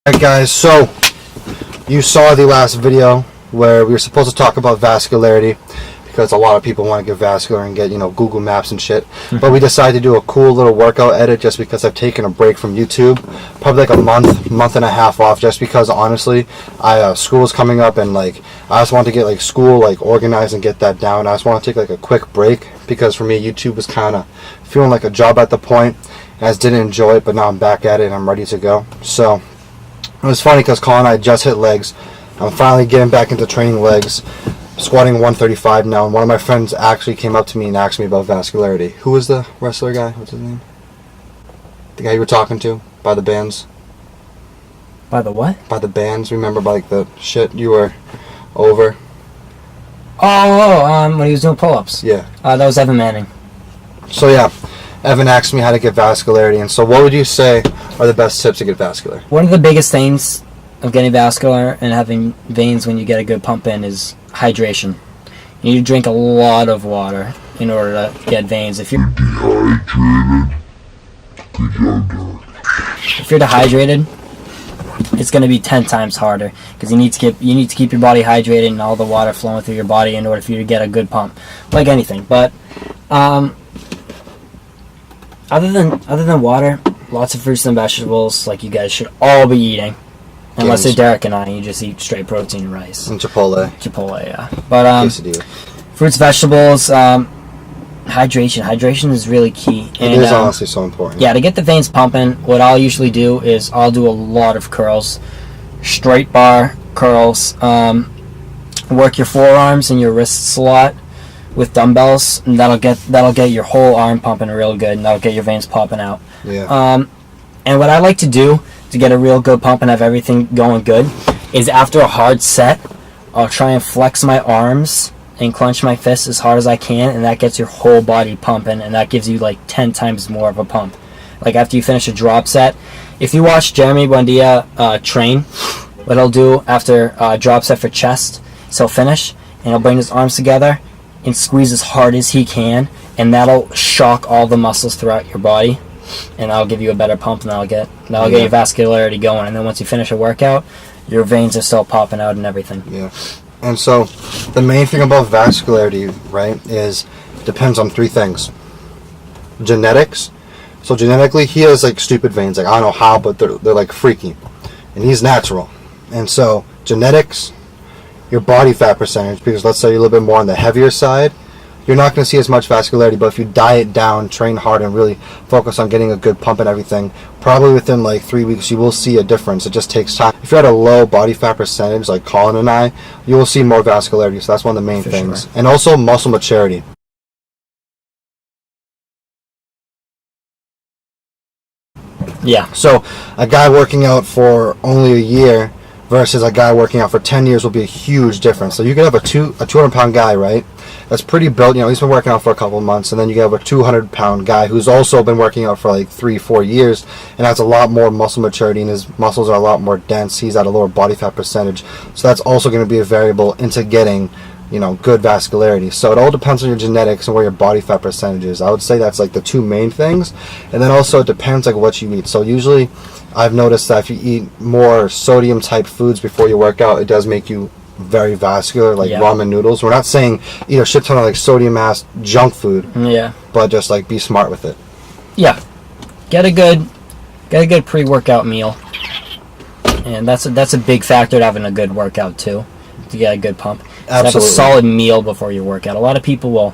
Alright guys, so you saw the last video where we were supposed to talk about vascularity because a lot of people want to get vascular and get, Google Maps and shit. But we decided to do a cool little workout edit just because I've taken a break from YouTube. Probably like a month and a half off, just because honestly, school is coming up and I just want to get school organized and get that down. I just want to take a quick break because for me YouTube was kind of feeling like a job at the point. I just didn't enjoy it, but now I'm back at it and I'm ready to go. So it was funny because Colin and I just hit legs. I'm finally getting back into training legs, squatting 135 now, and one of my friends actually came up to me and asked me about vascularity. Who was the wrestler guy? What's his name? The guy you were talking to by the bands. By the what? By the bands. Remember, by the shit you were over? When he was doing pull-ups. Yeah. That was Evan Manning. So yeah, Evan asked me how to get vascularity, and so what would you say are the best tips to get vascular? One of the biggest things of getting vascular and having veins when you get a good pump in is hydration. You need to drink a lot of water in order to get veins. If you're dehydrated, it's going to be 10 times harder because you need to keep your body hydrated and all the water flowing through your body in order for you to get a good pump, like anything. But other than water, lots of fruits and vegetables, like you guys should all be eating. Unless you're Derek and I, you just eat straight protein and rice. And Chipotle. Chipotle, yeah. But fruits, vegetables, hydration. Hydration is really key. It is honestly so important. Yeah, to get the veins pumping, what I'll usually do is I'll do a lot of curls, straight bar curls. Work your forearms and your wrists a lot with dumbbells, and that'll get your whole arm pumping real good, and that'll get your veins popping out. Yeah. And what I like to do to get a real good pump and have everything going good is after a hard set, I'll try and flex my arms and clench my fists as hard as I can, and that gets your whole body pumping, and that gives you 10 times more of a pump. After you finish a drop set, if you watch Jeremy Buendia train, what he'll do after a drop set for chest is he'll finish and he'll bring his arms together and squeeze as hard as he can, and that'll shock all the muscles throughout your body, and that'll give you a better pump, and that'll get your vascularity going. And then once you finish a workout, your veins are still popping out and everything. Yeah. And so the main thing about vascularity, right, is depends on three things. Genetics. So genetically, he has stupid veins. I don't know how, but they're freaky, and he's natural. And so genetics, your body fat percentage, because let's say you're a little bit more on the heavier side, you're not going to see as much vascularity. But if you diet down, train hard, and really focus on getting a good pump and everything, probably within 3 weeks you will see a difference. It just takes time. If you're at a low body fat percentage like Colin and I, you will see more vascularity. So that's one of the main things. Sure. And also muscle maturity. Yeah. So a guy working out for only a year versus a guy working out for 10 years will be a huge difference. So you can have a 200-pound guy, right, that's pretty built, he's been working out for a couple of months, and then you have a 200-pound guy who's also been working out for 3-4 years and has a lot more muscle maturity, and his muscles are a lot more dense. He's at a lower body fat percentage, so that's also going to be a variable into getting good vascularity. So it all depends on your genetics and where your body fat percentage is. I would say that's the two main things. And then also it depends what you eat. So usually I've noticed that if you eat more sodium type foods before you work out, it does make you very vascular, ramen noodles. We're not saying eat a shit ton of sodium ass junk food. Yeah. But just be smart with it. Yeah. Get a good pre-workout meal. And that's a big factor to having a good workout too, to get a good pump. Absolutely. Have a solid meal before your workout. A lot of people will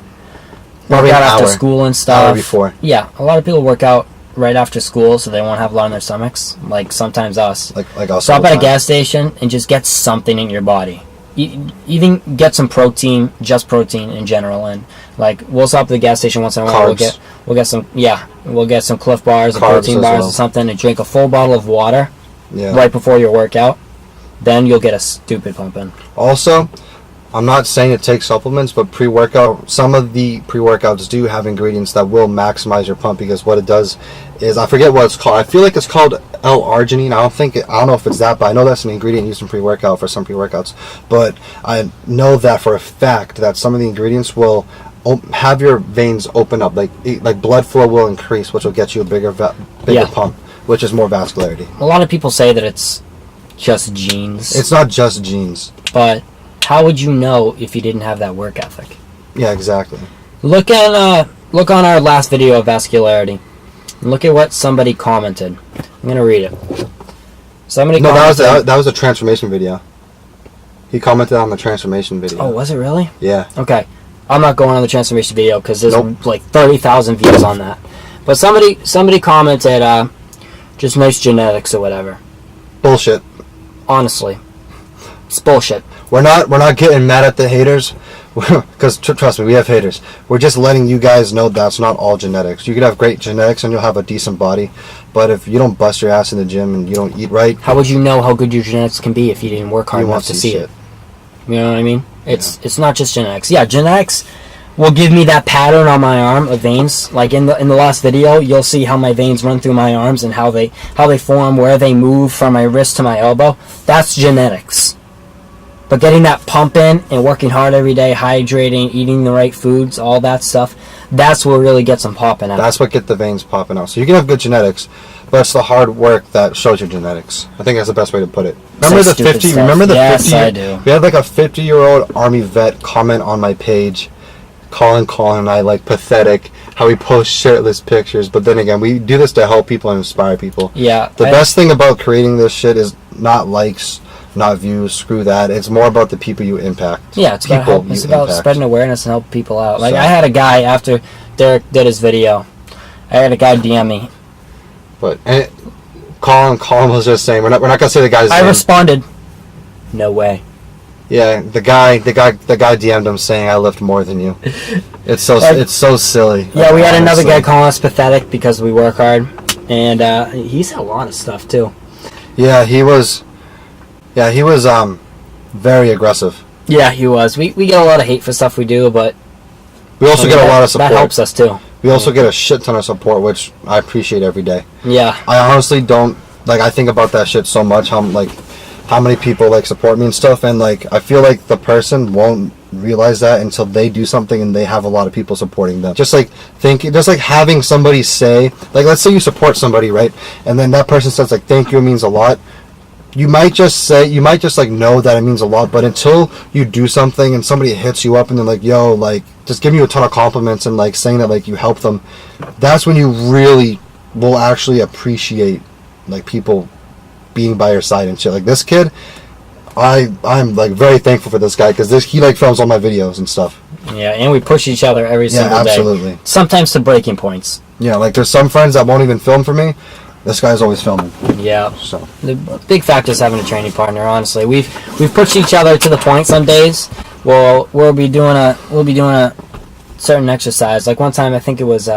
work out after school and stuff. Hour before. Yeah, a lot of people work out right after school, so they won't have a lot on their stomachs. Sometimes us. Like us. Stop at a gas station and just get something in your body. Even get some protein, just protein in general, and we'll stop at the gas station once in a while. We'll get some Cliff bars, or protein bars, or something, and drink a full bottle of water right before your workout. Then you'll get a stupid pump in. Also, I'm not saying to take supplements, but pre-workout, some of the pre-workouts do have ingredients that will maximize your pump, because what it does is, I forget what it's called. I feel like it's called L-arginine. I don't know if it's that, but I know that's an ingredient used in pre-workout for some pre-workouts. But I know that for a fact that some of the ingredients will have your veins open up, like blood flow will increase, which will get you a bigger pump, which is more vascularity. A lot of people say that it's just genes. It's not just genes. But how would you know if you didn't have that work ethic? Yeah, exactly. Look on our last video of vascularity. Look at what somebody commented. I'm gonna read it. Somebody commented, that was a transformation video. He commented on the transformation video. Oh, was it really? Yeah. Okay. I'm not going on the transformation video because there's like 30,000 views on that. But somebody commented, just nice genetics or whatever. Bullshit. Honestly, it's bullshit. We're not getting mad at the haters, because trust me, we have haters. We're just letting you guys know that's not all genetics. You could have great genetics and you'll have a decent body, but if you don't bust your ass in the gym and you don't eat right, how would you know how good your genetics can be if you didn't work hard enough to see it? You know what I mean? It's not just genetics. Yeah, genetics will give me that pattern on my arm of veins. Like in the last video, you'll see how my veins run through my arms and how they form, where they move from my wrist to my elbow. That's genetics. But getting that pump in and working hard every day, hydrating, eating the right foods, all that stuff, that's what really gets them popping out. That's what gets the veins popping out. So you can have good genetics, but it's the hard work that shows your genetics. I think that's the best way to put it. Remember the 50? Stuff. Remember the yes, 50? I do. We had like a 50-year-old Army vet comment on my page, Colin and I, like, pathetic, how we post shirtless pictures. But then again, we do this to help people and inspire people. Yeah. The best thing about creating this shit is not likes, not views, screw that. It's more about the people you impact. Yeah, it's about spreading awareness and helping people out. Like, I had a guy, after Derek did his video, I had a guy DM me. But Colin was just saying, we're not gonna say the guy's name. I responded, no way. Yeah, the guy DM'd him saying I lift more than you. It's so silly. Yeah, we had another guy calling us pathetic because we work hard, and he said a lot of stuff too. Yeah, he was very aggressive. Yeah, he was. We get a lot of hate for stuff we do, but we also get a lot of support. That helps us too. We also get a shit ton of support, which I appreciate every day. Yeah. I honestly don't, like, I think about that shit so much, how many people, like, support me and stuff, and, like, I feel like the person won't realize that until they do something and they have a lot of people supporting them. Just like having somebody say, like, let's say you support somebody, right? And then that person says, like, thank you, it means a lot. You might just like know that it means a lot, but until you do something and somebody hits you up and they're like, yo, like, just giving you a ton of compliments and, like, saying that, like, you helped them, that's when you really will actually appreciate, like, people being by your side and shit. Like, this kid, I'm like very thankful for this guy, because he, like, films all my videos and stuff. Yeah, and we push each other every single day. Absolutely. Sometimes to breaking points. Yeah, like, there's some friends that won't even film for me. This guy's always filming. Yeah. So the big factor is having a training partner. Honestly, we've pushed each other to the point. Some days we'll be doing a certain exercise. Like one time, I think it was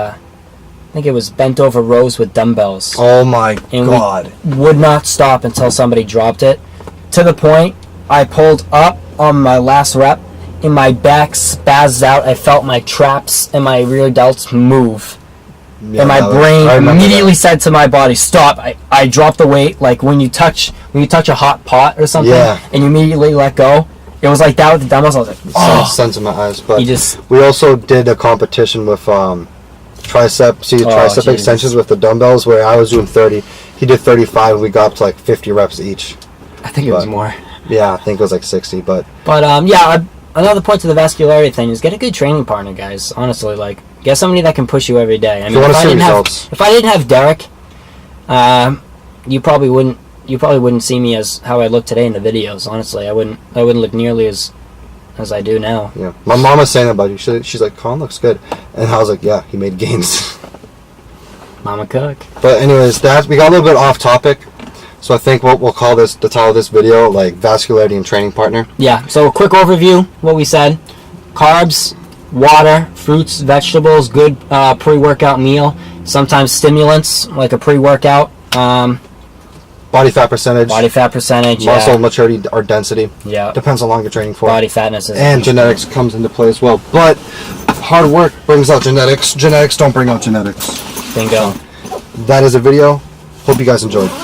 bent over rows with dumbbells. Oh my god! We would not stop until somebody dropped it. To the point, I pulled up on my last rep, and my back spazzed out. I felt my traps and my rear delts move. Yeah, and my brain immediately said to my body, stop. I dropped the weight, like when you touch a hot pot or something, and you immediately let go. It was like that with the dumbbells. I was like, oh, sense in my eyes. But we also did a competition with tricep extensions with the dumbbells, where I was doing 30, he did 35, and we got up to like 50 reps each. I think it was more. Yeah, I think it was like 60, but another point to the vascularity thing is get a good training partner, guys. Honestly, like, get somebody that can push you every day. I mean, if I didn't have Derek, you probably wouldn't see me as how I look today in the videos. Honestly, I wouldn't look nearly as I do now. Yeah, my mom was saying about you. She's like, Colin looks good, and I was like, yeah, he made gains. Mama cook. But anyways, we got a little bit off topic. So I think we'll call the title of this video, like, vascularity and training partner. Yeah, so a quick overview, what we said. Carbs, water, fruits, vegetables, good pre-workout meal. Sometimes stimulants, like a pre-workout. Body fat percentage. Muscle maturity or density. Yeah. Depends how long you're training for. Body fatness. And genetics comes into play as well. But hard work brings out genetics. Genetics don't bring out genetics. Bingo. So, that is a video. Hope you guys enjoyed.